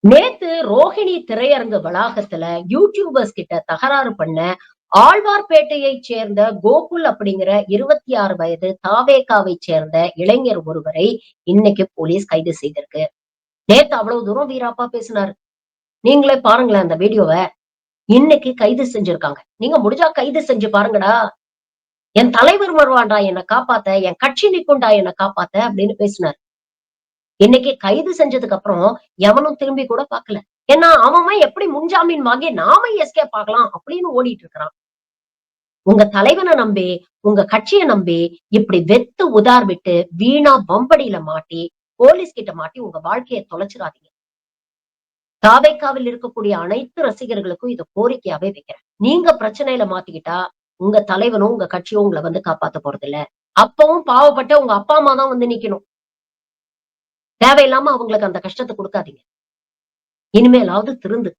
நேத்து ரோஹிணி திரையரங்கு வளாகத்துல யூடியூபர்ஸ் கிட்ட தகராறு பண்ண ஆழ்வார்பேட்டையைச் சேர்ந்த கோகுல் அப்படிங்கிற 26 வயது தாவேகாவை சேர்ந்த இளைஞர் ஒருவரை இன்னைக்கு போலீஸ் கைது செய்திருக்கு. நேத்து அவ்வளவு தூரம் வீராப்பா பேசினாரு. நீங்களே பாருங்களேன் அந்த வீடியோவ. இன்னைக்கு கைது செஞ்சிருக்காங்க. நீங்க முடிஞ்சா கைது செஞ்சு பாருங்கடா. என் தலைவர் வருவான்டா என்ன காப்பாத்த, என் கட்சி நிக்கும்டா என்ன காப்பாத்த அப்படின்னு பேசினாரு. இன்னைக்கு கைது செஞ்சதுக்கு அப்புறம் எவனும் திரும்பி கூட பார்க்கல. ஏன்னா அவன் எப்படி முன்ஜாமீன் வாங்கி நாம எஸ்கேப் ஆகலாம் அப்படின்னு ஓடிட்டு இருக்கிறான். உங்க தலைவன நம்பி, உங்க கட்சிய நம்பி இப்படி வெத்து உதார் விட்டு வீணா வம்படியில மாட்டி, போலீஸ் கிட்ட மாட்டி உங்க வாழ்க்கைய தொலைச்சிராதீங்க. தாவேக்காவில் இருக்கக்கூடிய அனைத்து ரசிகர்களுக்கும் இத கோரிக்கையாவே வைக்கிறேன். நீங்க பிரச்சனையில மாட்டிக்கிட்டா, உங்க தலைவனும், உங்க கட்சியும் உங்கள வந்து காப்பாத்த போறதில்ல. அப்பவும் பாவப்பட்ட உங்க அப்பா, அம்மா தான் வந்து நிக்கணும். தேவையில்லாம அவங்களுக்கு அந்த கஷ்டத்த குடுக்காதீங்க. இனிமேலாவது திருந்து.